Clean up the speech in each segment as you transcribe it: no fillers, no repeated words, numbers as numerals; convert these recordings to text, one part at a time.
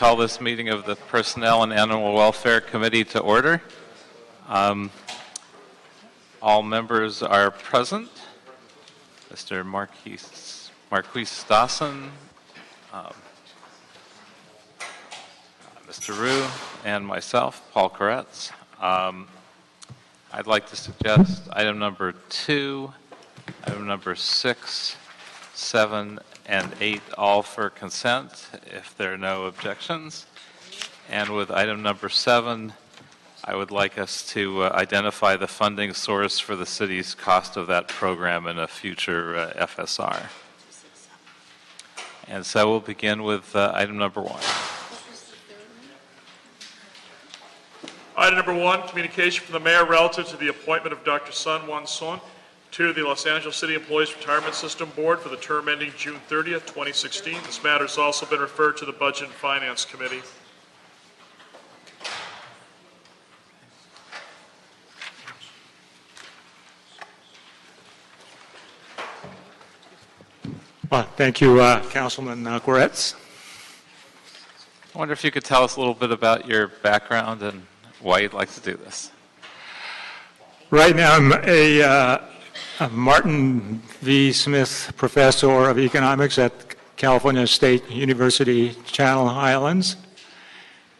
call this meeting of the Personnel and Animal Welfare Committee to order. All members are present. Mr. Marquise Dawson, Mr. Rue, and myself, Paul Koretz. I'd like to suggest item number 2, item number 6, 7, and 8 all for consent if there are no objections. And with item number 7, I would like us to identify the funding source for the city's cost of that program in a future FSR. And so we'll begin with item number 1. Item number 1, communication from the mayor relative to the appointment of Dr. Sun Won Son to the Los Angeles City Employees Retirement System Board for the term ending June 30th, 2016. This matter has also been referred to the Budget and Finance Committee. Well, thank you, Councilman Koretz. I wonder if you could tell us a little bit about your background and why you'd like to do this. Right now, I'm a Martin V. Smith Professor of Economics at California State University, Channel Islands.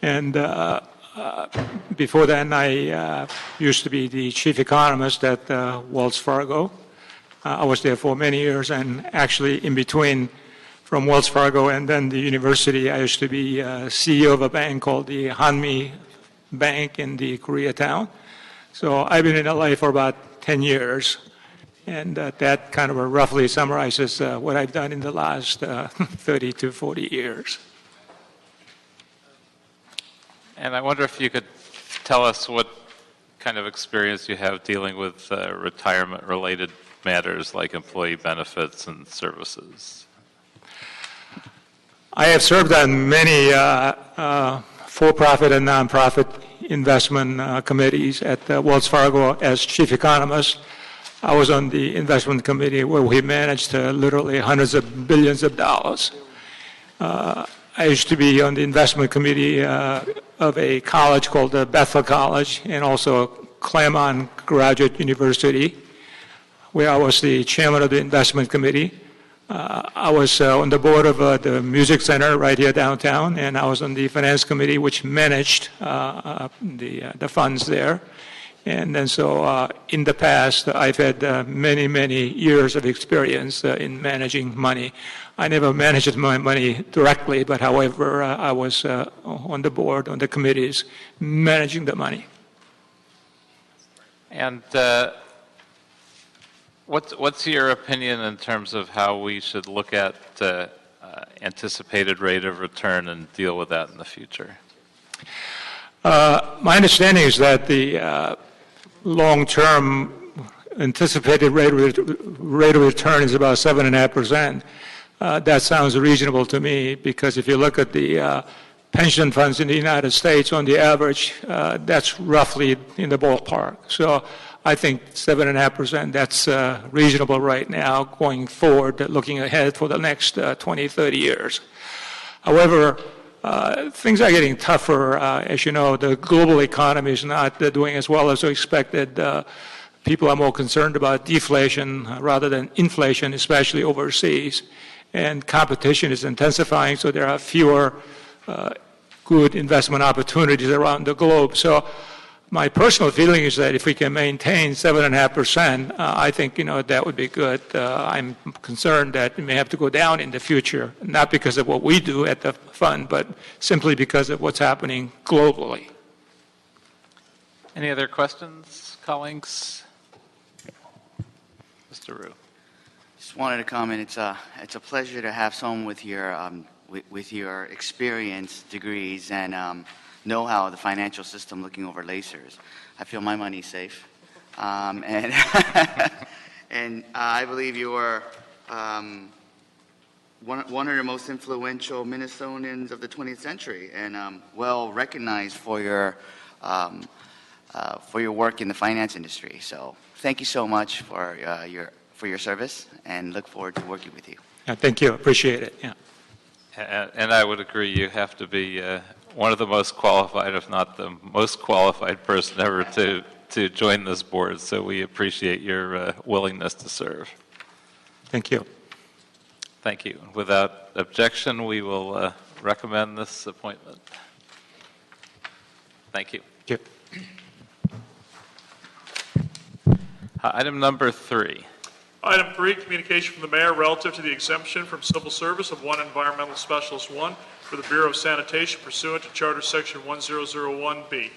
And before then, I used to be the chief economist at Wells Fargo. I was there for many years, and actually in between from Wells Fargo and then the university, I used to be CEO of a bank called the Hanmi Bank in the Koreatown. So I've been in LA for about 10 years, and that kind of roughly summarizes what I've done in the last 30 to 40 years. And I wonder if you could tell us what kind of experience you have dealing with retirement-related matters like employee benefits and services. I have served on many for-profit and non-profit investment committees at Wells Fargo as chief economist. I was on the investment committee where we managed literally hundreds of billions of dollars. I used to be on the investment committee of a college called Bethel College and also Claremont Graduate University, where I was the chairman of the investment committee. I was on the board of the Music Center right here downtown, and I was on the finance committee, which managed the funds there. And then so in the past, I've had many, many years of experience in managing money. I never managed my money directly, but however, I was on the board, on the committees, managing the money. And what's your opinion in terms of how we should look at anticipated rate of return and deal with that in the future? My understanding is that the long-term anticipated rate of return is about 7.5%. That sounds reasonable to me because if you look at the pension funds in the United States on the average, that's roughly in the ballpark. So I think 7.5%, that's reasonable right now going forward, looking ahead for the next 20, 30 years. However, things are getting tougher. As you know, the global economy is not doing as well as we expected. People are more concerned about deflation rather than inflation, especially overseas. And competition is intensifying, so there are fewer good investment opportunities around the globe. So my personal feeling is that if we can maintain 7.5%, I think that would be good. I'm concerned that it may have to go down in the future, not because of what we do at the fund, but simply because of what's happening globally. Any other questions, colleagues? Mr. Rue. Just wanted to comment. It's a pleasure to have someone with your experience, degrees, and know-how of the financial system looking over lasers. I feel my money's safe. And I believe you are one of the most influential Minnesotans of the 20th century and well recognized for your work in the finance industry. So thank you so much for your service and look forward to working with you. Thank you. Appreciate it. Yeah. And I would agree, you have to be one of the most qualified, if not the most qualified person ever to join this board, so we appreciate your willingness to serve. Thank you. Thank you. Without objection, we will recommend this appointment. Thank you. Thank you. Item number 3. Item 3, communication from the mayor relative to the exemption from civil service of one environmental specialist 1 for the Bureau of Sanitation pursuant to Charter Section 1001B.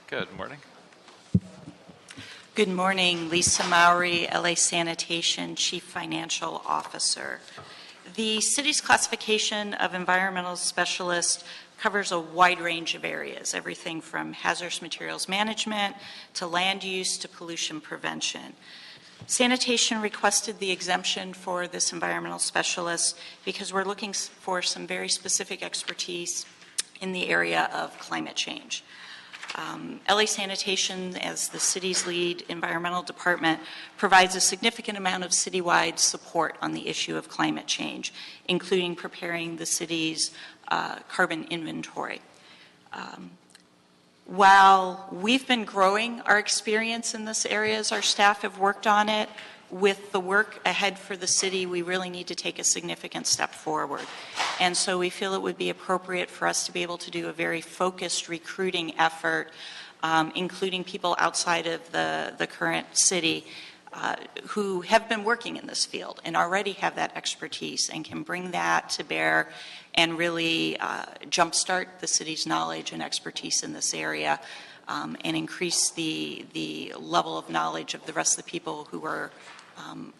Good morning. Good morning, Lisa Mowry, LA Sanitation Chief Financial Officer. The city's classification of environmental specialist covers a wide range of areas, everything from hazardous materials management to land use to pollution prevention. Sanitation requested the exemption for this environmental specialist because we're looking for some very specific expertise in the area of climate change. LA Sanitation, as the city's lead environmental department, provides a significant amount of citywide support on the issue of climate change, including preparing the city's carbon inventory. While we've been growing our experience in this area as our staff have worked on it, with the work ahead for the city, we really need to take a significant step forward. And so we feel it would be appropriate for us to be able to do a very focused recruiting effort, including people outside of the current city who have been working in this field and already have that expertise and can bring that to bear and really jumpstart the city's knowledge and expertise in this area and increase the level of knowledge of the rest of the people who are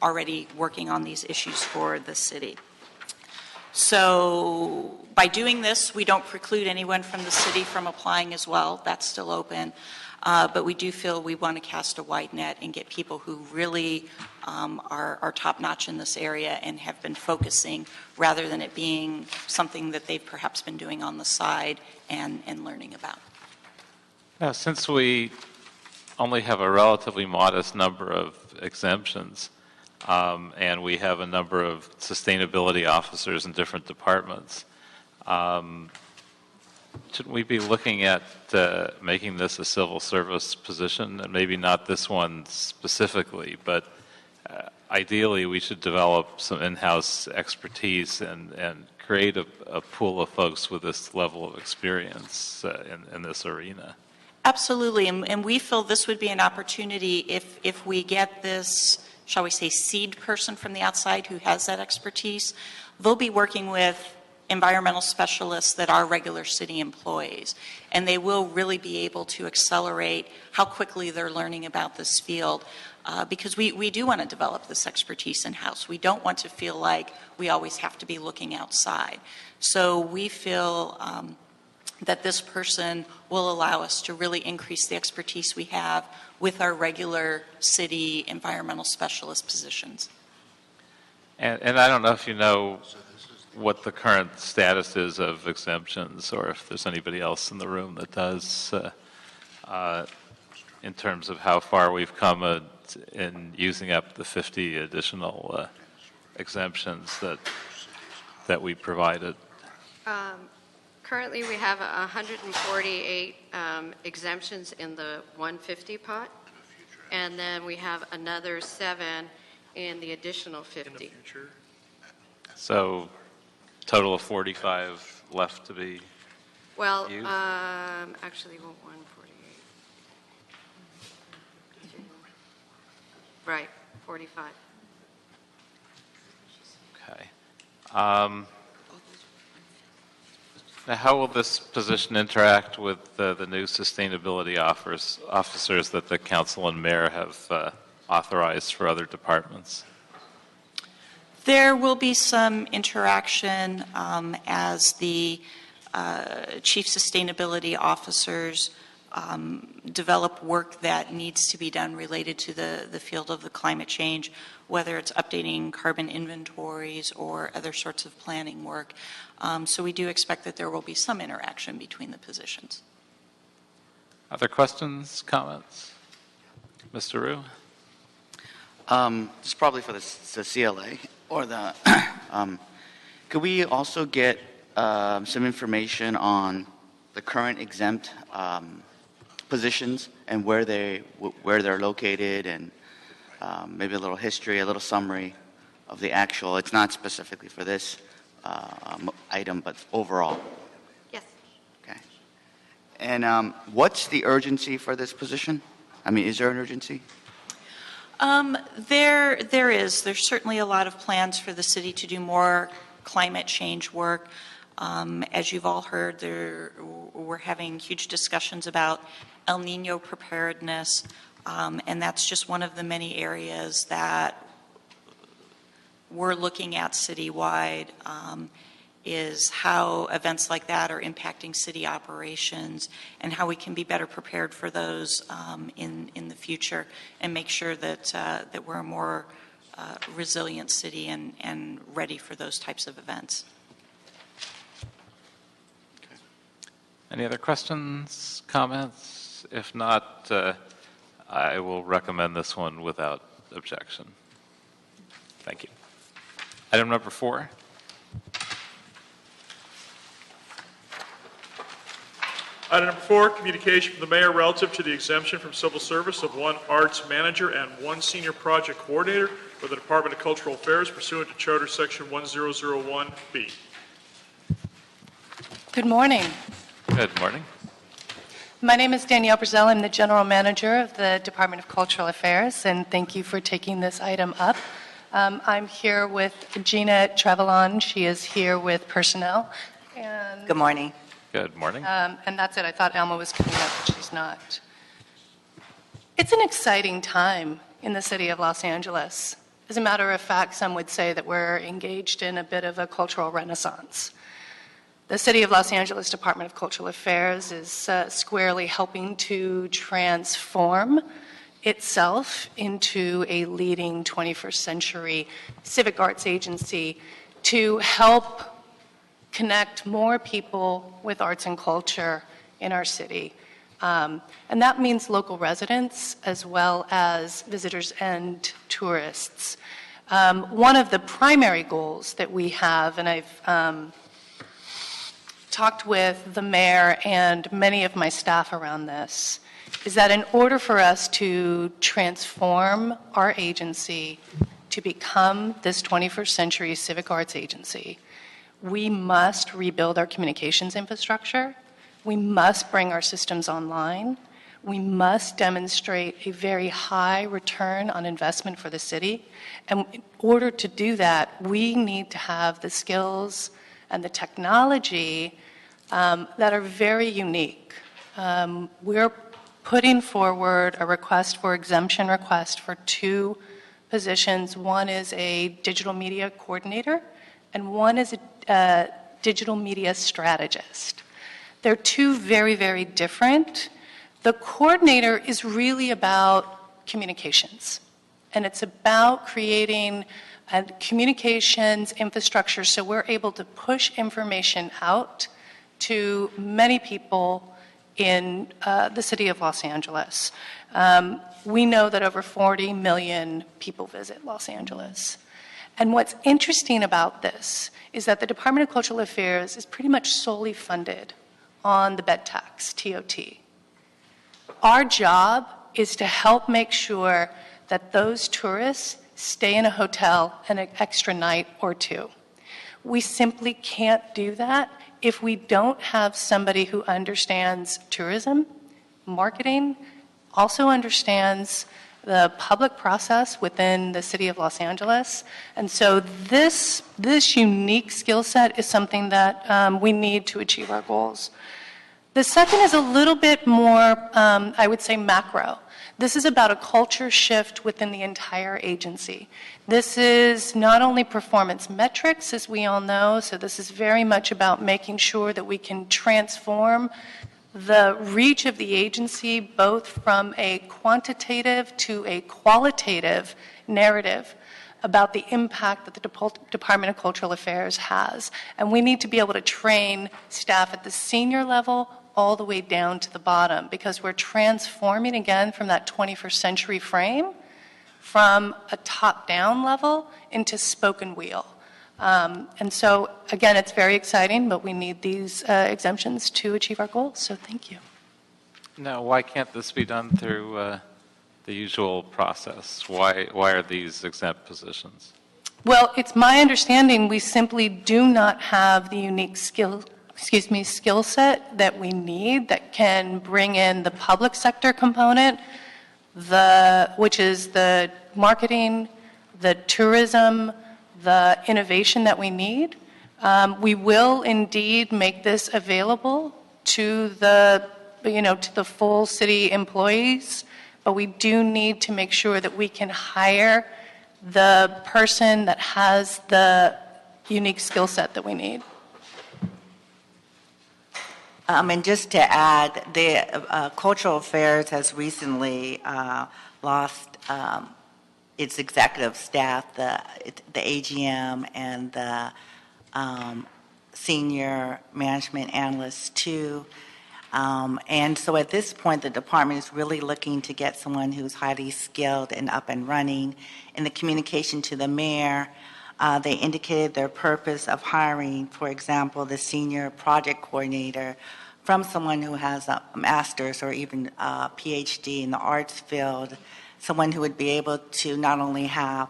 already working on these issues for the city. So by doing this, we don't preclude anyone from the city from applying as well. That's still open. But we do feel we want to cast a wide net and get people who really are top-notch in this area and have been focusing rather than it being something that they've perhaps been doing on the side and learning about. Now, since we only have a relatively modest number of exemptions, and we have a number of sustainability officers in different departments, shouldn't we be looking at making this a civil service position? And maybe not this one specifically, but ideally we should develop some in-house expertise and create a pool of folks with this level of experience in this arena. Absolutely, and we feel this would be an opportunity if we get this, shall we say, seed person from the outside who has that expertise. They'll be working with environmental specialists that are regular city employees, and they will really be able to accelerate how quickly they're learning about this field because we do want to develop this expertise in-house. We don't want to feel like we always have to be looking outside. So we feel that this person will allow us to really increase the expertise we have with our regular city environmental specialist positions. And I don't know if you know what the current status is of exemptions or if there's anybody else in the room that does in terms of how far we've come in using up the 50 additional exemptions that we provided. Currently, we have 148 exemptions in the 150 pot, and then we have another 7 in the additional 50. In the future. So, total of 45 left to be Well, used? actually, 148. Right, 45. Okay. Now, how will this position interact with the new sustainability officers that the council and mayor have authorized for other departments? There will be some interaction as the chief sustainability officers develop work that needs to be done related to the field of the climate change, whether it's updating carbon inventories or other sorts of planning work. So we do expect that there will be some interaction between the positions. Other questions, comments? Mr. Rue? It's probably for the CLA or the. Could we also get some information on the current exempt positions and where they're located, and maybe a little history, a little summary of the actual? It's not specifically for this item, but overall. Yes. Okay. And what's the urgency for this position? I mean, is there an urgency? There is. There's certainly a lot of plans for the city to do more climate change work. As you've all heard, we're having huge discussions about El Nino preparedness, and that's just one of the many areas that we're looking at citywide, is how events like that are impacting city operations and how we can be better prepared for those in the future and make sure that we're a more resilient city and ready for those types of events. Any other questions, comments? If not, I will recommend this one without objection. Thank you. Item number 4. Item number 4, communication from the mayor relative to the exemption from civil service of 1 arts manager and 1 senior project coordinator for the Department of Cultural Affairs pursuant to Charter Section 1001B. Good morning. Good morning. My name is Danielle Brazell. I'm the General Manager of the Department of Cultural Affairs, and thank you for taking this item up. I'm here with Gina Trevelyan. She is here with personnel. And, Good morning. Good morning. and that's it. I thought Alma was coming up, but she's not. It's an exciting time in the city of Los Angeles. As a matter of fact, some would say that we're engaged in a bit of a cultural renaissance. The City of Los Angeles Department of Cultural Affairs is squarely helping to transform itself into a leading 21st century civic arts agency to help connect more people with arts and culture in our city. And that means local residents as well as visitors and tourists. One of the primary goals that we have, and I've talked with the mayor and many of my staff around this, is that in order for us to transform our agency to become this 21st century civic arts agency, we must rebuild our communications infrastructure. We must bring our systems online. We must demonstrate a very high return on investment for the city. And in order to do that, we need to have the skills and the technology that are very unique. We're putting forward a request for exemption request for 2 positions. One is a digital media coordinator, and one is a digital media strategist. They're 2 very, very different. The coordinator is really about communications, and it's about creating a communications infrastructure so we're able to push information out to many people in the city of Los Angeles. We know that over 40 million people visit Los Angeles. And what's interesting about this is that the Department of Cultural Affairs is pretty much solely funded on the bed tax, TOT. Our job is to help make sure that those tourists stay in a hotel an extra night or 2. We simply can't do that if we don't have somebody who understands tourism, marketing, also understands the public process within the city of Los Angeles. And so this unique skill set is something that we need to achieve our goals. The second is a little bit more, I would say, macro. This is about a culture shift within the entire agency. This is not only performance metrics, as we all know, so this is very much about making sure that we can transform the reach of the agency both from a quantitative to a qualitative narrative about the impact that the Department of Cultural Affairs has. And we need to be able to train staff at the senior level all the way down to the bottom, because we're transforming again from that 21st century frame from a top-down level into spoken wheel. And so, again, it's very exciting, but we need these exemptions to achieve our goals, so thank you. Now, why can't this be done through the usual process? Why are these exempt positions? Well, it's my understanding we simply do not have the unique skill set that we need that can bring in the public sector component, which is the marketing, the tourism, the innovation that we need. We will indeed make this available to the full city employees, but we do need to make sure that we can hire the person that has the unique skill set that we need. And just to add, the Cultural Affairs has recently lost its executive staff, the AGM and the senior management analysts too. And so at this point, the department is really looking to get someone who's highly skilled and up and running. In the communication to the mayor, they indicated their purpose of hiring, for example, the senior project coordinator from someone who has a master's or even a PhD in the arts field, someone who would be able to not only have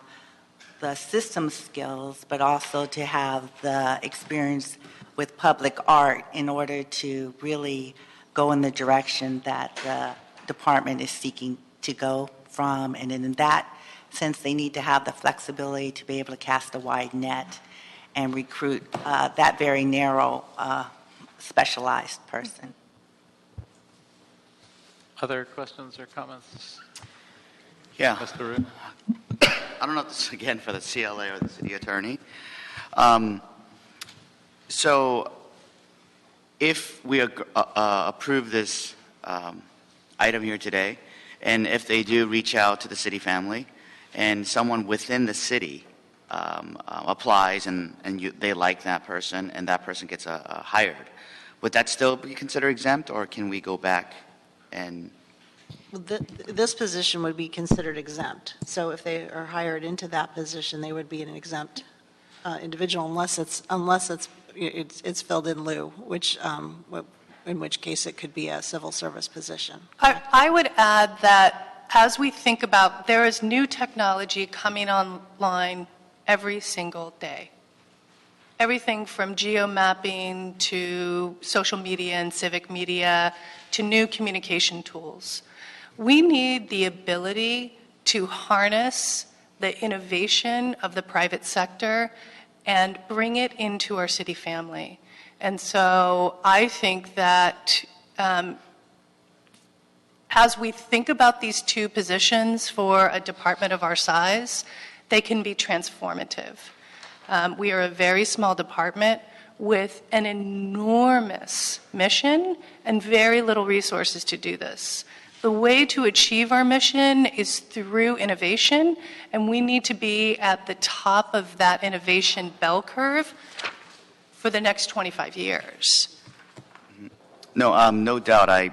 the system skills, but also to have the experience with public art in order to really go in the direction that the department is seeking to go from. And in that sense, they need to have the flexibility to be able to cast a wide net and recruit that very narrow, specialized person. Other questions or comments? Yeah. Mr. Root? I don't know if this is again for the CLA or the city attorney. So if we approve this item here today, and if they do reach out to the city family, and someone within the city applies and they like that person, and that person gets hired, would that still be considered exempt, or can we go back and... This position would be considered exempt. So if they are hired into that position, they would be an exempt individual unless it's filled in lieu, which in which case it could be a civil service position. I would add that as we think about, there is new technology coming online every single day. Everything from geomapping to social media and civic media to new communication tools. We need the ability to harness the innovation of the private sector and bring it into our city family. And so I think that as we think about these two positions for a department of our size, they can be transformative. We are a very small department with an enormous mission and very little resources to do this. The way to achieve our mission is through innovation, and we need to be at the top of that innovation bell curve for the next 25 years. No, no doubt. I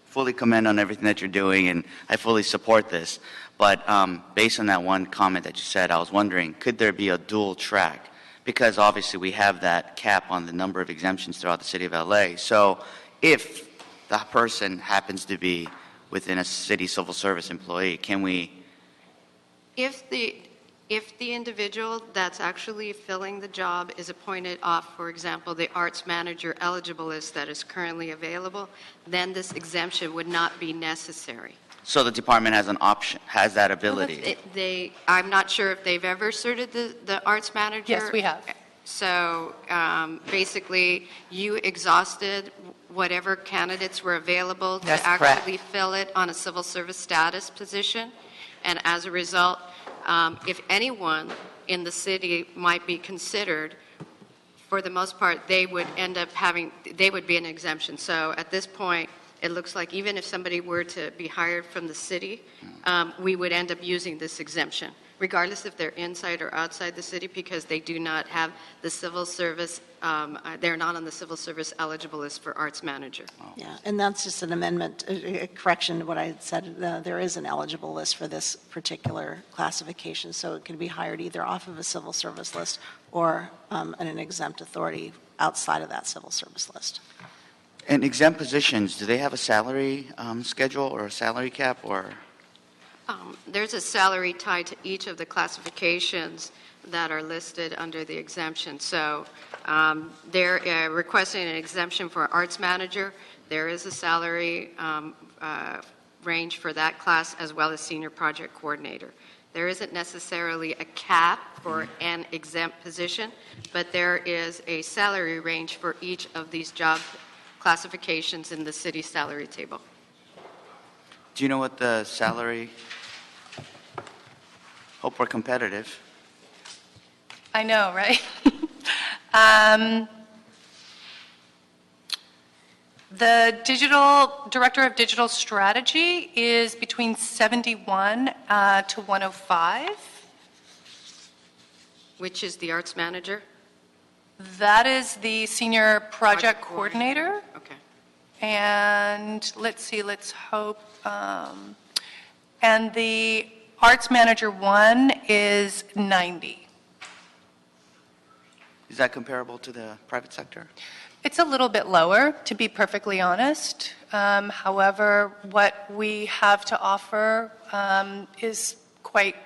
fully commend on everything that you're doing, and I fully support this. But based on that one comment that you said, I was wondering, could there be a dual track? Because obviously we have that cap on the number of exemptions throughout the city of LA. So if that person happens to be within a city civil service employee, can we... If the individual that's actually filling the job is appointed off, for example, the arts manager eligible list that is currently available, then this exemption would not be necessary. So the department has an option, has that ability? I'm not sure if they've ever asserted the arts manager. Yes, we have. So basically, you exhausted whatever candidates were available That's to actually fill it on a civil service status position. And as a result, if anyone in the city might be considered, for the most part, they would end up they would be an exemption. So at this point, it looks like even if somebody were to be hired from the city, we would end up using this exemption. regardless if they're inside or outside the city, because they do not have the civil service, they're not on the civil service eligible list for arts manager. Yeah, and that's just an amendment, a correction to what I had said. There is an eligible list for this particular classification, so it can be hired either off of a civil service list or an exempt authority outside of that civil service list. And exempt positions, do they have a salary schedule or a salary cap, or? There's a salary tied to each of the classifications that are listed under the exemption. So they're requesting an exemption for arts manager. There is a salary range for that class, as well as senior project coordinator. There isn't necessarily a cap for an exempt position, but there is a salary range for each of these job classifications in the city salary table. Do you know what the salary? Hope we're competitive. I know, right? The director of digital strategy is between 71 to 105. Which is the arts manager? That is the senior project coordinator. Okay. And let's see, let's hope. And the arts manager 1 is 90. Is that comparable to the private sector? It's a little bit lower, to be perfectly honest. However, what we have to offer is quite,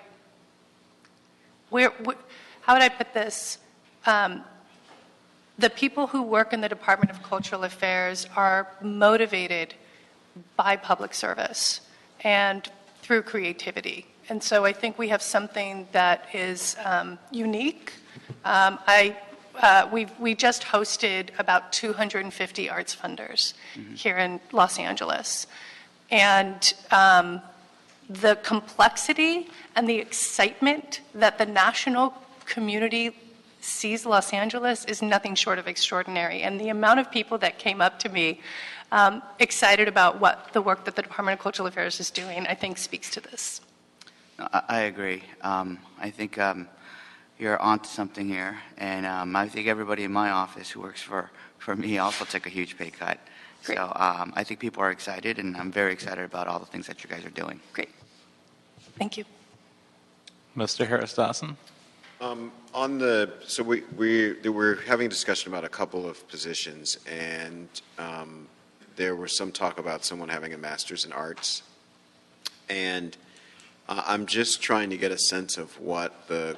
how would I put this? The people who work in the Department of Cultural Affairs are motivated by public service and through creativity. And so I think we have something that is unique. We just hosted about 250 arts funders here in Los Angeles. And the complexity and the excitement that the national community sees Los Angeles is nothing short of extraordinary. And the amount of people that came up to me excited about what the work that the Department of Cultural Affairs is doing, I think speaks to this. I agree. I think you're onto something here, and I think everybody in my office who works for me also took a huge pay cut. Great. So I think people are excited, and I'm very excited about all the things that you guys are doing. Great. Thank you. Mr. Harris-Dawson? So we're having a discussion about a couple of positions, and there was some talk about someone having a master's in arts, and I'm just trying to get a sense of what the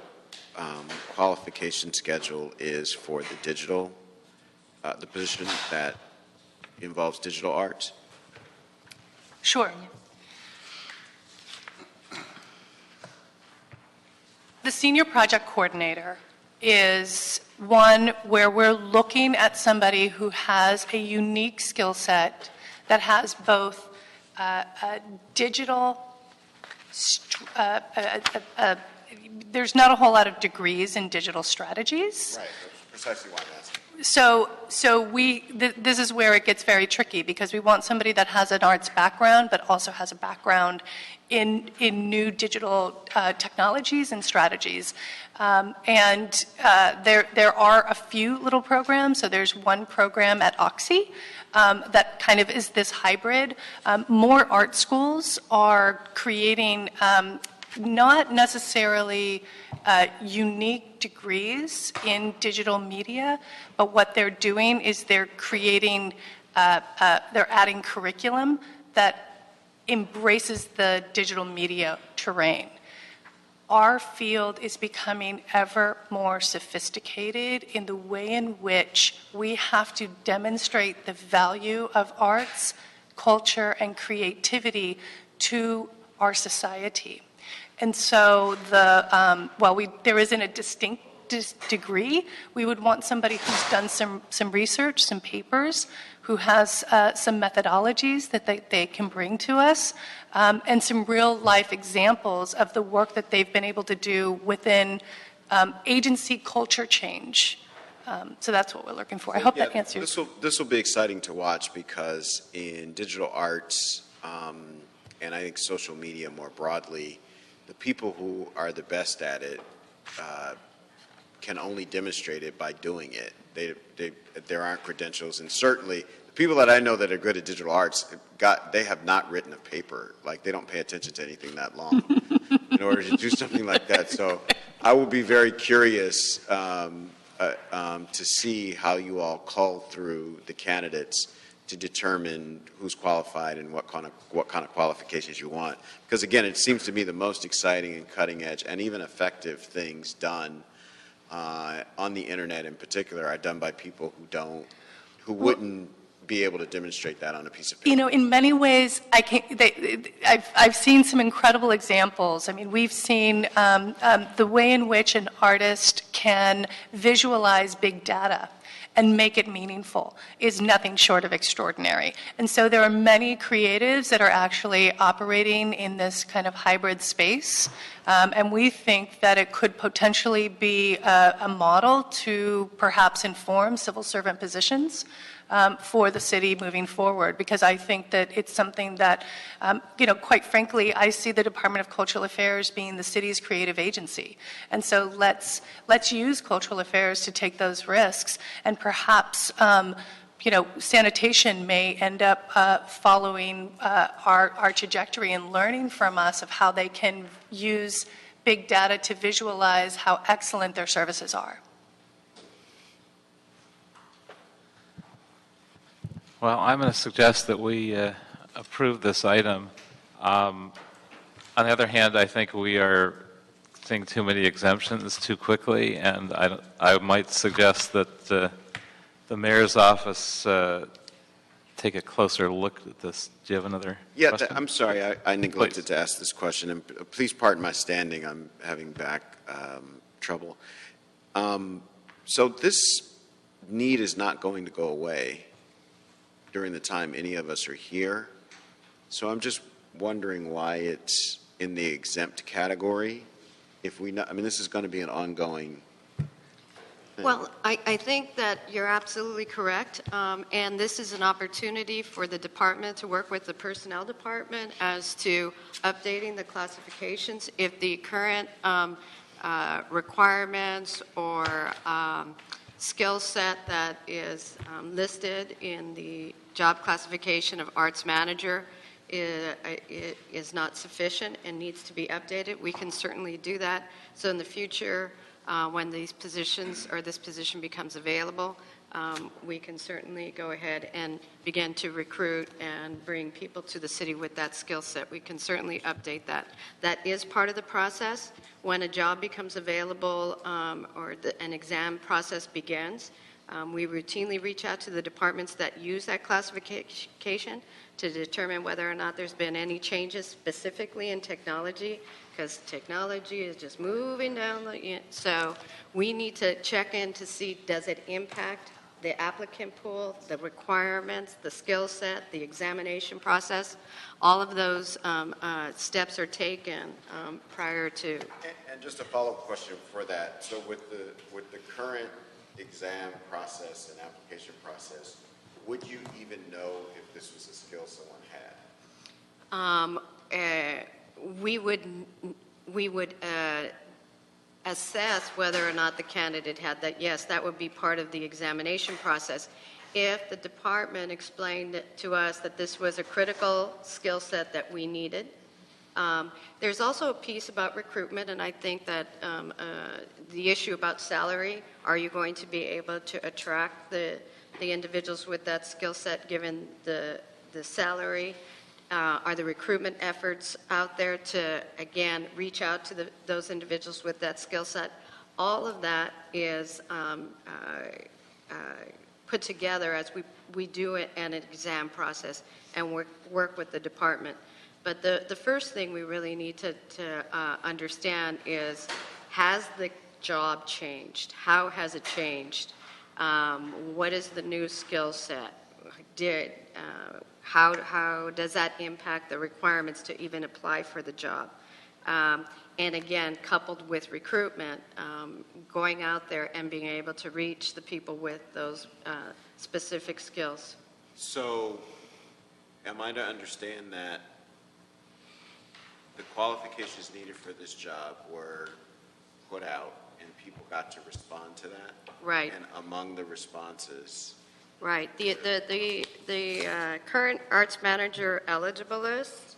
qualification schedule is for the digital, the position that involves digital art. Sure. The senior project coordinator is one where we're looking at somebody who has a unique skill set that has both a digital, there's not a whole lot of degrees in digital strategies. Right, that's precisely why I'm asking. So this is where it gets very tricky, because we want somebody that has an arts background but also has a background in new digital technologies and strategies. And there are a few little programs. So there's one program at Oxy that kind of is this hybrid. More art schools are creating not necessarily unique degrees in digital media, but what they're doing is they're creating, they're adding curriculum that embraces the digital media terrain. Our field is becoming ever more sophisticated in the way in which we have to demonstrate the value of arts, culture, and creativity to our society. And so there isn't a distinct degree. We would want somebody who's done some research, some papers, who has some methodologies that they can bring to us, and some real life examples of the work that they've been able to do within agency culture change. So that's what we're looking for. I hope that answers. This will be exciting to watch, because in digital arts, and I think social media more broadly, the people who are the best at it can only demonstrate it by doing it. There aren't credentials, and certainly the people that I know that are good at digital arts, they have not written a paper. Like, they don't pay attention to anything that long in order to do something like that. So I will be very curious to see how you all cull through the candidates to determine who's qualified and what kind of qualifications you want. Because again, it seems to me the most exciting and cutting edge and even effective things done on the internet in particular are done by people who wouldn't be able to demonstrate that on a piece of paper. You know, in many ways, I've seen some incredible examples. I mean, we've seen the way in which an artist can visualize big data and make it meaningful is nothing short of extraordinary. And so there are many creatives that are actually operating in this kind of hybrid space. And we think that it could potentially be a model to perhaps inform civil servant positions for the city moving forward, because I think that it's something that, quite frankly, I see the Department of Cultural Affairs being the city's creative agency. And so let's use cultural affairs to take those risks, and perhaps sanitation may end up following our trajectory and learning from us of how they can use big data to visualize how excellent their services are. Well, I'm going to suggest that we approve this item. On the other hand, I think we are seeing too many exemptions too quickly, and I might suggest that the mayor's office take a closer look at this. Do you have another question? I'm sorry, I neglected to ask this question, and please pardon my standing. I'm having back trouble. So this need is not going to go away during the time any of us are here. So I'm just wondering why it's in the exempt category. If we not, I mean, this is going to be an ongoing thing. Well, I think that you're absolutely correct, and this is an opportunity for the department to work with the personnel department as to updating the classifications. If the current requirements or skill set that is listed in the job classification of arts manager is not sufficient and needs to be updated, we can certainly do that. So in the future, when these positions or this position becomes available, we can certainly go ahead and begin to recruit and bring people to the city with that skill set. We can certainly update that. That is part of the process. When a job becomes available or an exam process begins, we routinely reach out to the departments that use that classification to determine whether or not there's been any changes specifically in technology, because technology is just moving down so we need to check in to see, does it impact the applicant pool, the requirements, the skill set, the examination process. All of those steps are taken prior to. And just a follow-up question for that. So with the current exam process and application process, would you even know if this was a skill someone had? We would assess whether or not the candidate had that. Yes, that would be part of the examination process. If the department explained to us that this was a critical skill set that we needed. There's also a piece about recruitment, and I think that the issue about salary, are you going to be able to attract the individuals with that skill set given the salary? Are the recruitment efforts out there to, again, reach out to those individuals with that skill set? All of that is put together as we do an exam process and work with the department. But the first thing we really need to understand is, has the job changed? How has it changed? What is the new skill set? How does that impact the requirements to even apply for the job? And again, coupled with recruitment, going out there and being able to reach the people with those specific skills. So am I to understand that the qualifications needed for this job were put out and people got to respond to that. Right. And among the responses, Right. The current arts manager eligible list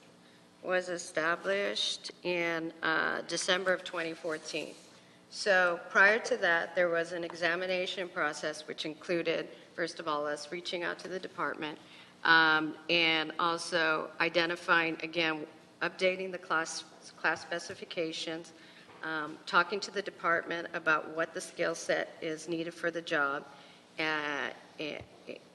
was established in December of 2014. So prior to that, there was an examination process which included, first of all, us reaching out to the department and also identifying, again, updating the class specifications, talking to the department about what the skill set is needed for the job,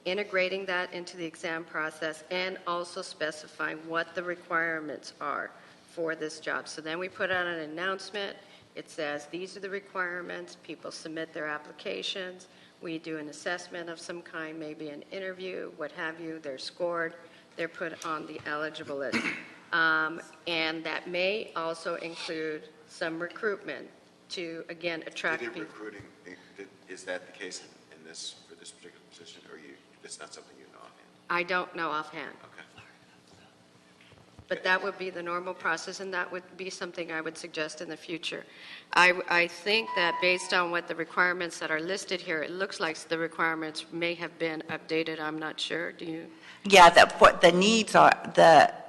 integrating that into the exam process, and also specifying what the requirements are for this job. So then we put out an announcement. It says, these are the requirements. People submit their applications. We do an assessment of some kind, maybe an interview, what have you. They're scored. They're put on the eligible list. And that may also include some recruitment to, again, attract did people. recruiting, is that the case in this, for this particular position, or it's not something you know offhand? I don't know offhand. Okay. But that would be the normal process, and that would be something I would suggest in the future. I think that based on what the requirements that are listed here, it looks like the requirements may have been updated. I'm not sure. Do you? Yeah, the needs are,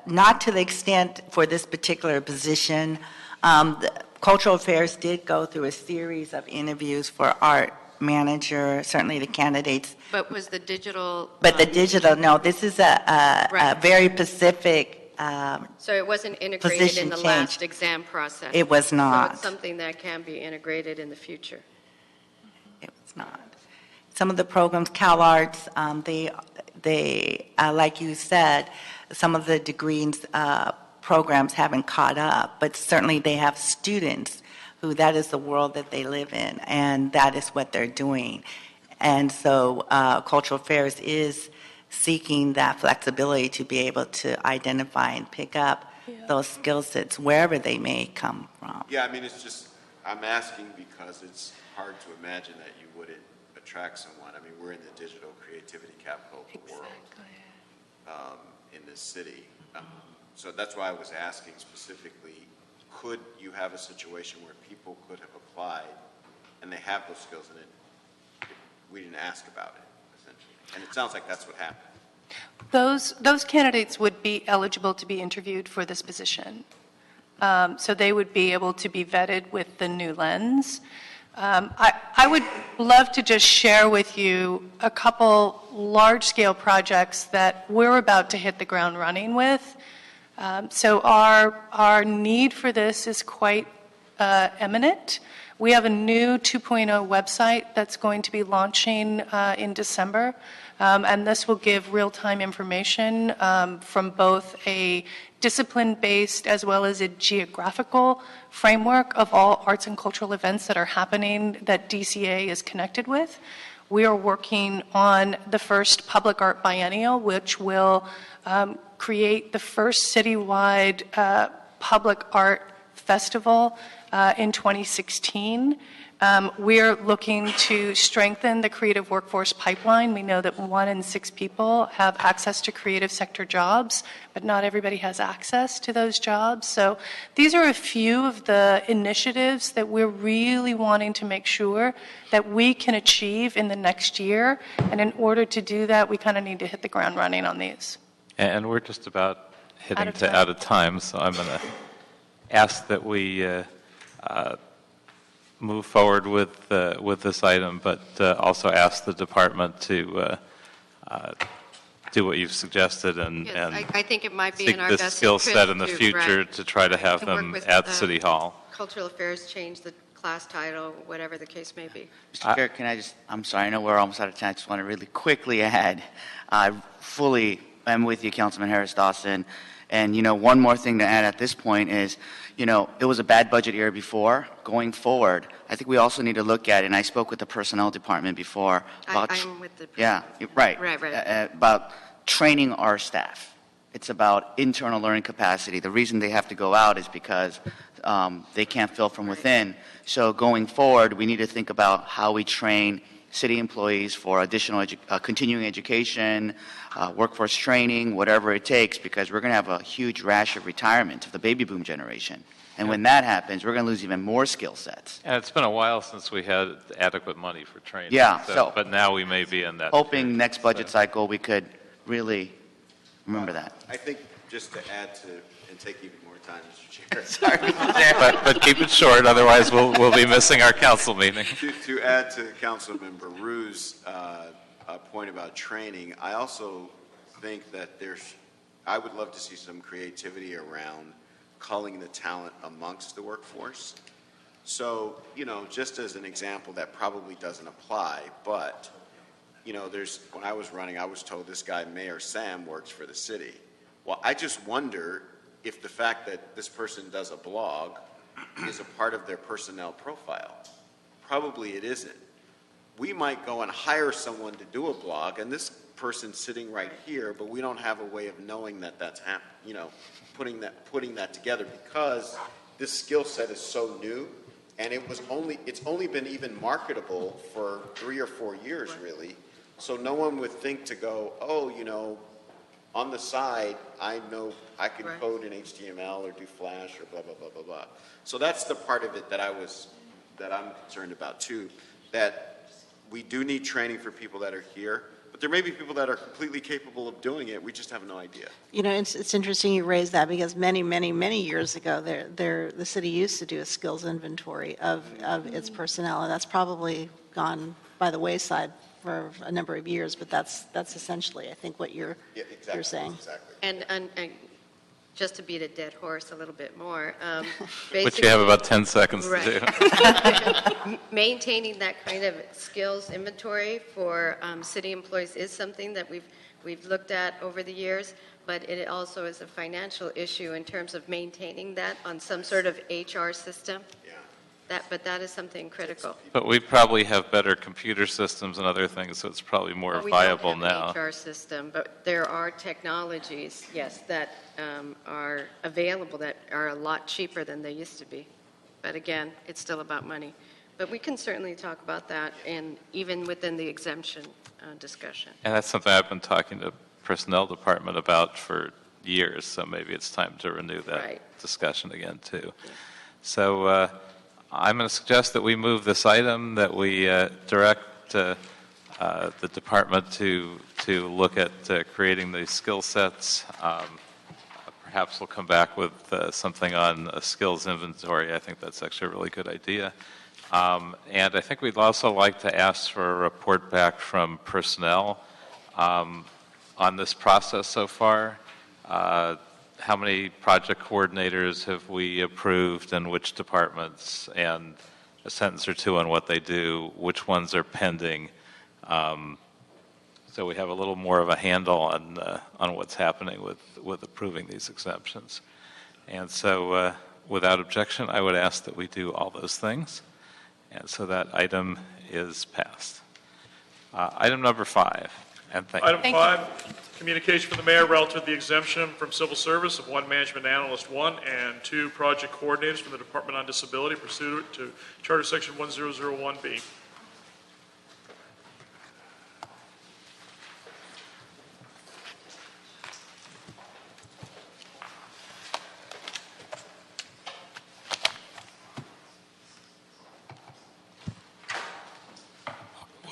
not to the extent for this particular position. The Cultural Affairs did go through a series of interviews for art manager, certainly the candidates. But was the digital? But the digital, no, this is a Right. very specific, So it wasn't integrated in position the change. last exam process? It was So not. it's something that can be integrated in the future? It was not. Some of the programs, CalArts, they like you said, some of the degrees programs haven't caught up, but certainly they have students who that is the world that they live in, and that is what they're doing. And so Cultural Affairs is seeking that flexibility to be able to identify and pick up those skill sets wherever they may come from. Yeah, I mean, it's just, I'm asking because it's hard to imagine that you wouldn't attract someone. I mean, we're in the digital creativity capital of the world in this city. So that's why I was asking specifically, could you have a situation where people could have applied and they have those skills and we didn't ask about it, essentially? And it sounds like that's what happened. Those candidates would be eligible to be interviewed for this position. So they would be able to be vetted with the new lens. I would love to just share with you a couple large-scale projects that we're about to hit the ground running with. So our need for this is quite eminent. We have a new 2.0 website that's going to be launching in December, and this will give real-time information from both a discipline-based as well as a geographical framework of all arts and cultural events that are happening that DCA is connected with. We are working on the first public art biennial, which will create the first citywide public art festival in 2016. We're looking to strengthen the creative workforce pipeline. We know that 1 in 6 people have access to creative sector jobs, but not everybody has access to those jobs. So these are a few of the initiatives that we're really wanting to make sure that we can achieve in the next year. And in order to do that, we kind of need to hit the ground running on these. And we're just about hitting Out of time. out of time, so I'm going to ask that we move forward with this item, but also ask the department to do what you've suggested and Yes, I think it might be seek in our this best skill interest set in the to, future right, to try to have to work them with, at City Hall. Cultural Affairs change the class title, whatever the case may be. Mr. Chair, can I just, I'm sorry, I know we're almost out of time. I just want to really quickly add, I fully am with you, Councilman Harris-Dawson. And, one more thing to add at this point is, it was a bad budget year before. Going forward, I think we also need to look at, and I spoke with the personnel department before. About, I'm with the. yeah, right. Right. About training our staff. It's about internal learning capacity. The reason they have to go out is because they can't fill from within. So going forward, we need to think about how we train city employees for additional continuing education, workforce training, whatever it takes, because we're going to have a huge rash of retirement of the baby boom generation. And when that happens, we're going to lose even more skill sets. And it's been a while since we had adequate money for training. Yeah, so- but now we may be in that. Hoping period, next budget so. cycle we could really remember that. I think just to add to, and take even more time, Mr. Chair. Sorry, Mr. Chair. But keep it short, otherwise we'll be missing our council meeting. To add to Councilmember Rue's point about training, I also think that I would love to see some creativity around culling the talent amongst the workforce. So, just as an example that probably doesn't apply, but, when I was running, I was told this guy, Mayor Sam, works for the city. Well, I just wonder if the fact that this person does a blog is a part of their personnel profile. Probably it isn't. We might go and hire someone to do a blog, and this person's sitting right here, but we don't have a way of knowing that that's putting that together, because this skill set is so new, and it's only been even marketable for 3 or 4 years, really. So no one would think to go, on the side, I know I can code in HTML or do Flash or blah, blah, blah, blah, blah. So that's the part of it that I'm concerned about too, that we do need training for people that are here, but there may be people that are completely capable of doing it. We just have no idea. It's interesting you raise that, because many, many, many years ago, the city used to do a skills inventory of its personnel, and that's probably gone by the wayside for a number of years, but that's essentially, I think, what you're saying. Exactly. And just to beat a dead horse a little bit more, Which you have about 10 seconds to do. Maintaining that kind of skills inventory for city employees is something that we've looked at over the years, but it also is a financial issue in terms of maintaining that on some sort of HR system. But that is something critical. But we probably have better computer systems and other things, so it's probably more viable now. We don't have an HR system, but there are technologies, yes, that are available that are a lot cheaper than they used to be. But again, it's still about money. But we can certainly talk about that, and even within the exemption discussion. And that's something I've been talking to personnel department about for years, so maybe it's time to renew that discussion again too. So I'm going to suggest that we move this item, that we direct the department to look at creating these skill sets. Perhaps we'll come back with something on a skills inventory. I think that's actually a really good idea. And I think we'd also like to ask for a report back from personnel on this process so far. How many project coordinators have we approved, and which departments, and a sentence or two on what they do, which ones are pending, so we have a little more of a handle on what's happening with approving these exemptions. And so without objection, I would ask that we do all those things, and so that item is passed. Item number 5. And Item 5, communication from the mayor relative to the exemption from civil service of 1 management analyst 1 and 2 project coordinators from the Department on Disability pursuant to Charter Section 1001B.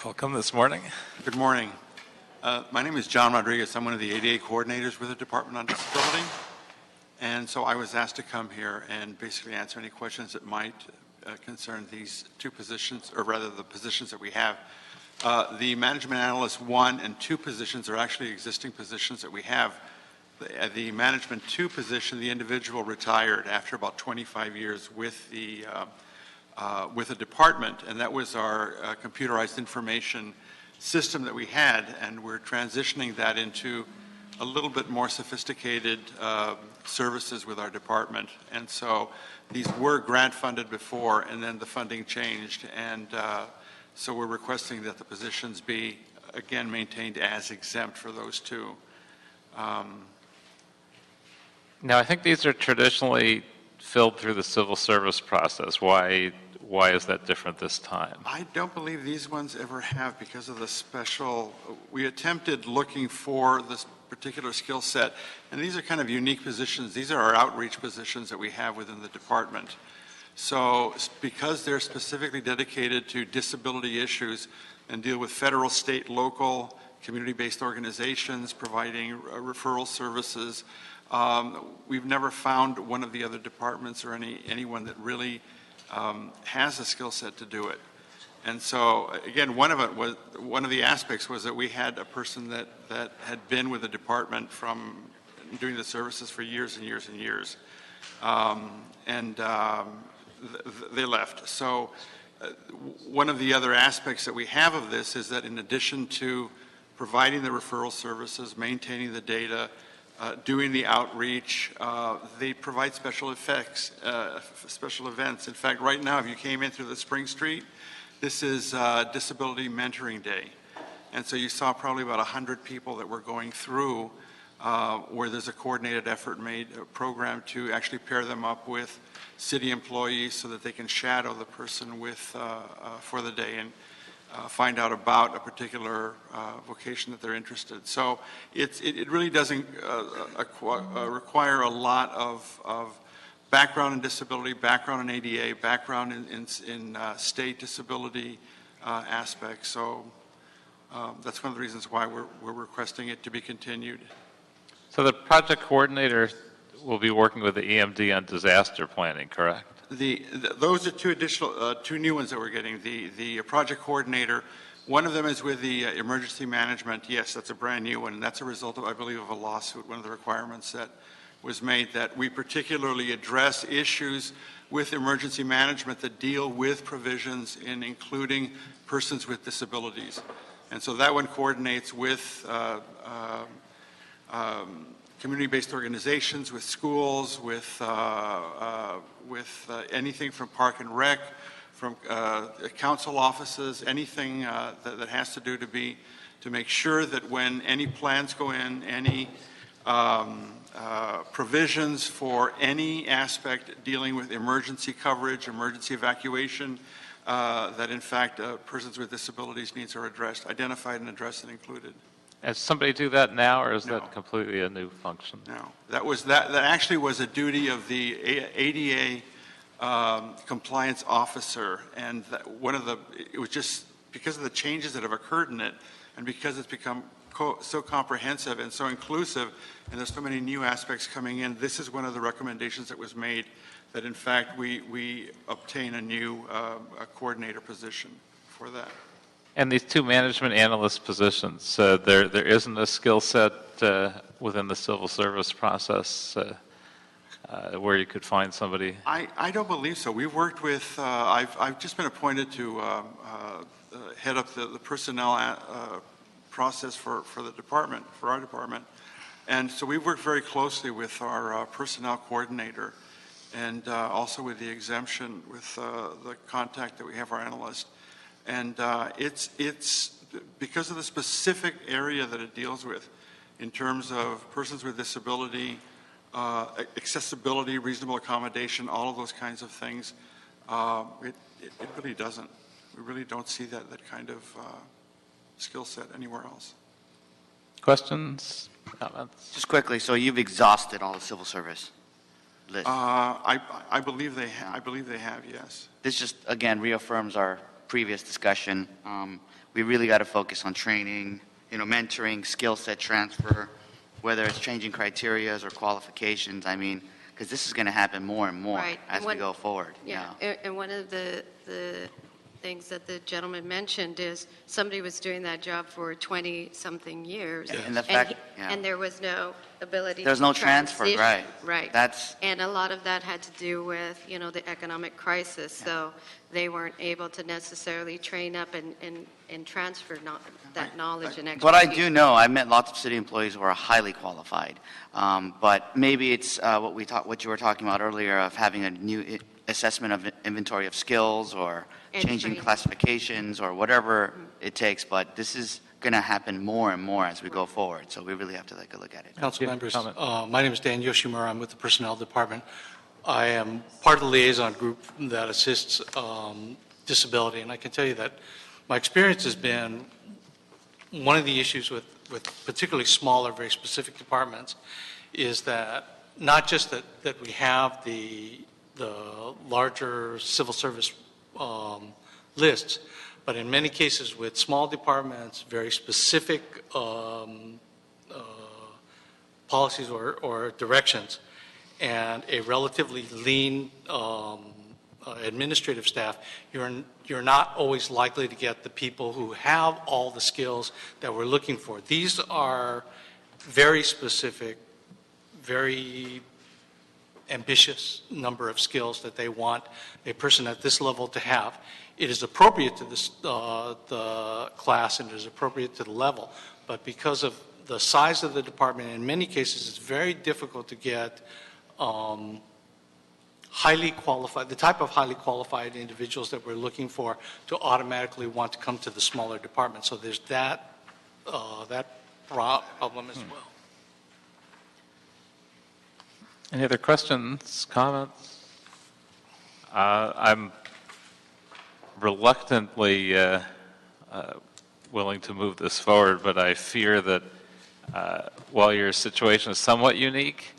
Welcome this morning. Good morning. My name is John Rodriguez. I'm one of the ADA coordinators with the Department on Disability. And so I was asked to come here and basically answer any questions that might concern these 2 positions, or rather the positions that we have. The Management Analyst 1 and 2 positions are actually existing positions that we have. The Management 2 position, the individual retired after about 25 years with the department, and that was our computerized information system that we had, and we're transitioning that into a little bit more sophisticated services with our department. And so these were grant funded before, and then the funding changed, and so we're requesting that the positions be again maintained as exempt for those 2. Now I think these are traditionally filled through the civil service process. Why why is that different this time? I don't believe these ones ever have because of the special, we attempted looking for this particular skill set, and these are kind of unique positions. These are our outreach positions that we have within the department. So because they're specifically dedicated to disability issues and deal with federal, state, local, community-based organizations providing referral services, we've never found one of the other departments or anyone that really has a skill set to do it. And so, again, one of the aspects was that we had a person that had been with the department from doing the services for years and years and years, they left. So, one of the other aspects that we have of this is that in addition to providing the referral services, maintaining the data, doing the outreach, they provide special events. In fact, right now, if you came in through the Spring Street, this is Disability Mentoring Day. And so you saw probably about 100 people that were going through where there's a coordinated effort made, a program to actually pair them up with city employees so that they can shadow the person with for the day and find out about a particular vocation that they're interested. So it really doesn't require a lot of background in disability, background in ADA, background in state disability aspects. So that's one of the reasons why we're requesting it to be continued. So the project coordinator will be working with the EMD on disaster planning, correct? Those are two new ones that we're getting. The project coordinator, one of them is with the emergency management. Yes, that's a brand new one, and that's a result of, I believe, of a lawsuit. One of the requirements that was made that we particularly address issues with emergency management that deal with provisions in including persons with disabilities. And so that one coordinates with community-based organizations, with schools, with anything from park and rec, from council offices, anything that has to do to make sure that when any plans go in, any provisions for any aspect dealing with emergency coverage, emergency evacuation, that in fact persons with disabilities needs are addressed, identified and addressed and included. Does somebody do that now, or is that completely a new function? No, that actually was a duty of the ADA compliance officer, and it was just because of the changes that have occurred in it, and because it's become so comprehensive and so inclusive, and there's so many new aspects coming in. This is one of the recommendations that was made, that in fact we obtain a new coordinator position for that. And these two management analyst positions, there isn't a skill set within the civil service process where you could find somebody? I don't believe so. We've worked with, I've just been appointed to head up the personnel process for the department, for our department. And so we've worked very closely with our personnel coordinator and also with the exemption, with the contact that we have our analyst. And it's because of the specific area that it deals with in terms of persons with disability, accessibility, reasonable accommodation, all of those kinds of things. It really doesn't. We really don't see that kind of skill set anywhere else. Questions, comments? Just quickly, so you've exhausted all the civil service lists? I believe they have, yes. This just, again, reaffirms our previous discussion. We really got to focus on training, mentoring, skill set transfer, whether it's changing criterias or qualifications. I mean, because this is going to happen more and more as we go forward. Yeah, and one of the things that the gentleman mentioned is somebody was doing that job for 20-something years. Yeah. And the fact, and there was no ability there's to no transfer, right. Right. And a lot of that had to do with, the economic crisis. So they weren't able to necessarily train up and transfer that knowledge and expertise. But I do know, I met lots of city employees who are highly qualified. But maybe it's what you were talking about earlier of having a new assessment of inventory of skills or changing classifications or whatever it takes. But this is going to happen more and more as we go forward. So we really have to take a look at it. Council members, my name is Dan Yoshimura. I'm with the Personnel Department. I am part of the liaison group that assists disability, and I can tell you that my experience has been one of the issues with particularly smaller, very specific departments is that not just that we have the larger civil service lists, but in many cases with small departments, very specific policies or directions, and a relatively lean administrative staff, you're not always likely to get the people who have all the skills that we're looking for. These are very specific, very ambitious number of skills that they want a person at this level to have. It is appropriate to this, the class and it is appropriate to the level, but because of the size of the department, in many cases it's very difficult to get highly qualified, the type of highly qualified individuals that we're looking for to automatically want to come to the smaller department. So there's that, that problem as well. Any other questions, comments? I'm reluctantly willing to move this forward, but I fear that while your situation is somewhat unique,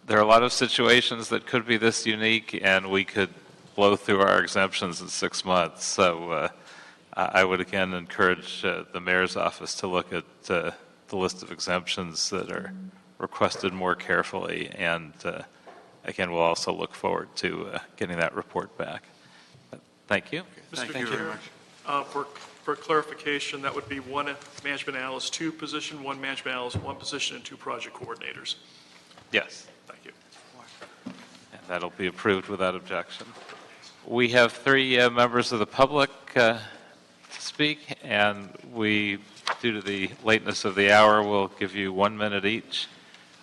there are a lot of situations that could be this unique, and we could blow through our exemptions in 6 months. So I would again encourage the mayor's office to look at the list of exemptions that are requested more carefully, and again, we'll also look forward to getting that report back. Thank you. Mr. Thank you very much. For clarification, that would be one management analyst, 2 position, 1 management analyst, 1 position, and 2 project coordinators. Yes. Thank you. And that'll be approved without objection. We have 3 members of the public to speak, and we, due to the lateness of the hour, will give you 1 minute each.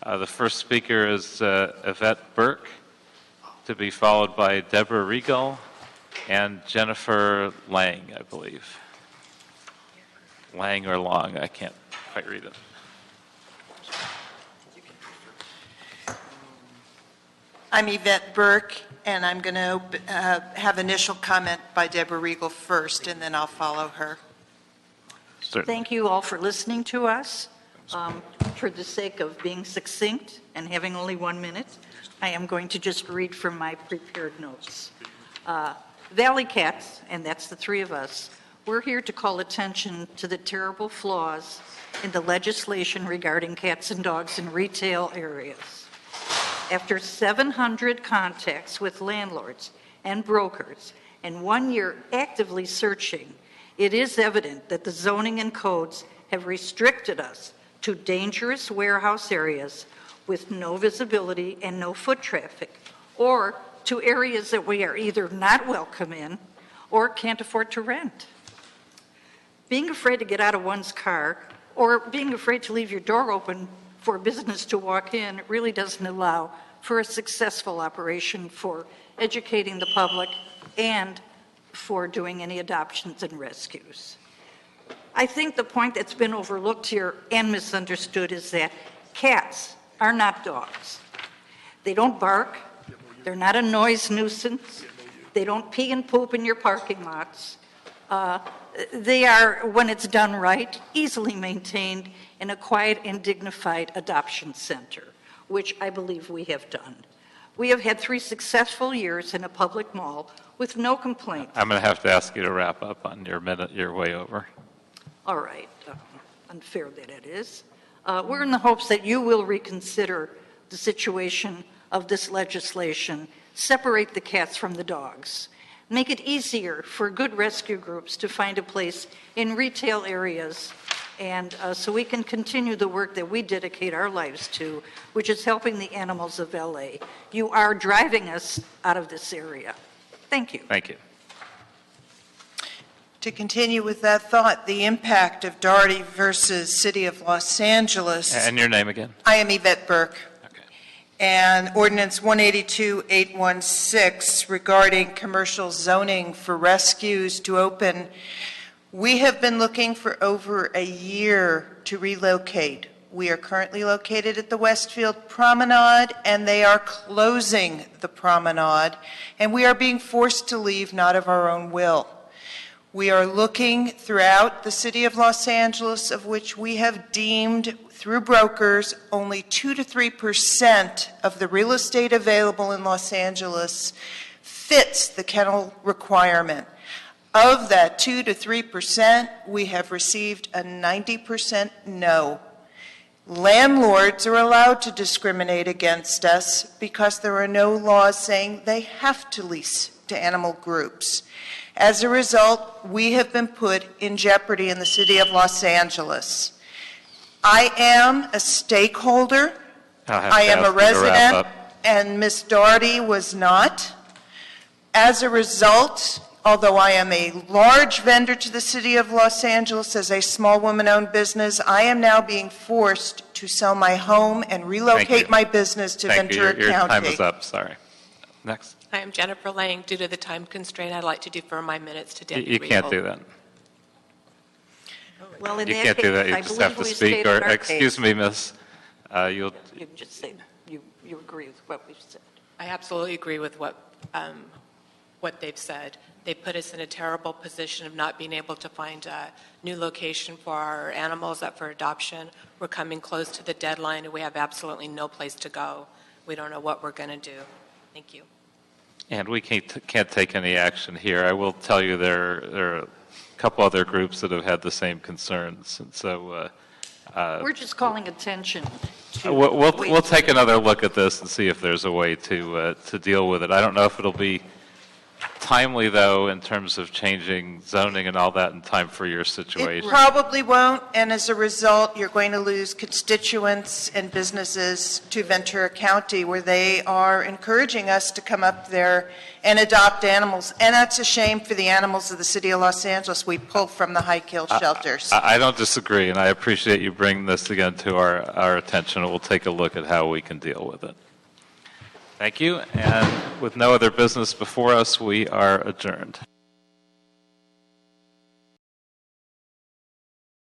The first speaker is Yvette Burke, to be followed by Deborah Regal and Jennifer Lang, I believe. Lang or Long, I can't quite read it. I'm Yvette Burke, and I'm going to have initial comment by Deborah Regal first, and then I'll follow her. Certainly. Thank you all for listening to us. For the sake of being succinct and having only 1 minute, I am going to just read from my prepared notes. Valley Cats, and that's the 3 of us, we're here to call attention to the terrible flaws in the legislation regarding cats and dogs in retail areas. After 700 contacts with landlords and brokers and 1 year actively searching, it is evident that the zoning and codes have restricted us to dangerous warehouse areas with no visibility and no foot traffic, or to areas that we are either not welcome in or can't afford to rent. Being afraid to get out of one's car or being afraid to leave your door open for business to walk in really doesn't allow for a successful operation for educating the public and for doing any adoptions and rescues. I think the point that's been overlooked here and misunderstood is that cats are not dogs. They don't bark. They're not a noise nuisance. They don't pee and poop in your parking lots. They are, when it's done right, easily maintained in a quiet and dignified adoption center, which I believe we have done. We have had 3 successful years in a public mall with no complaint. I'm going to have to ask you to wrap up on your minute. You're way over. All right, unfair that it is. We're in the hopes that you will reconsider the situation of this legislation, separate the cats from the dogs, make it easier for good rescue groups to find a place in retail areas, and so we can continue the work that we dedicate our lives to, which is helping the animals of LA. You are driving us out of this area. Thank you. Thank you. To continue with that thought, the impact of Daugherty versus City of Los Angeles. And your name again? I am Yvette Burke. Okay. And Ordinance 182-816 regarding commercial zoning for rescues to open. We have been looking for over a year to relocate We are currently located at the Westfield Promenade, and they are closing the promenade, and we are being forced to leave, not of our own will. We are looking throughout the city of Los Angeles, of which we have deemed through brokers only 2 to 3% of the real estate available in Los Angeles fits the kennel requirement. Of that 2 to 3%, we have received a 90% no. Landlords are allowed to discriminate against us because there are no laws saying they have to lease to animal groups. As a result, we have been put in jeopardy in the city of Los Angeles. I am a stakeholder. I am a resident, and Ms. Doherty was not. As a result, although I am a large vendor to the city of Los Angeles as a small woman-owned business, I am now being forced to sell my home and relocate my business to Ventura County. Your time is up, sorry. Next. I am Jennifer Lang. Due to the time constraint, I'd like to defer my minutes to Deputy You can't do that. Well, in You that can't do that. case, You I just believe have to we speak, stated or, our excuse case. me, miss, you'll, You just say, you agree with what we've said. I absolutely agree with what they've said. They put us in a terrible position of not being able to find a new location for our animals up for adoption. We're coming close to the deadline, and we have absolutely no place to go. We don't know what we're going to do. Thank you. and we can't take any action here. I will tell you there are a couple other groups that have had the same concerns, and so We're just calling attention to. we'll take another look at this and see if there's a way to deal with it. I don't know if it'll be timely, though, in terms of changing zoning and all that in time for your situation. It probably won't, and as a result, you're going to lose constituents and businesses to Ventura County, where they are encouraging us to come up there and adopt animals. And that's a shame for the animals of the city of Los Angeles we pull from the high kill shelters. I don't disagree, and I appreciate you bringing this again to our attention. We'll take a look at how we can deal with it. Thank you, and with no other business before us, we are adjourned.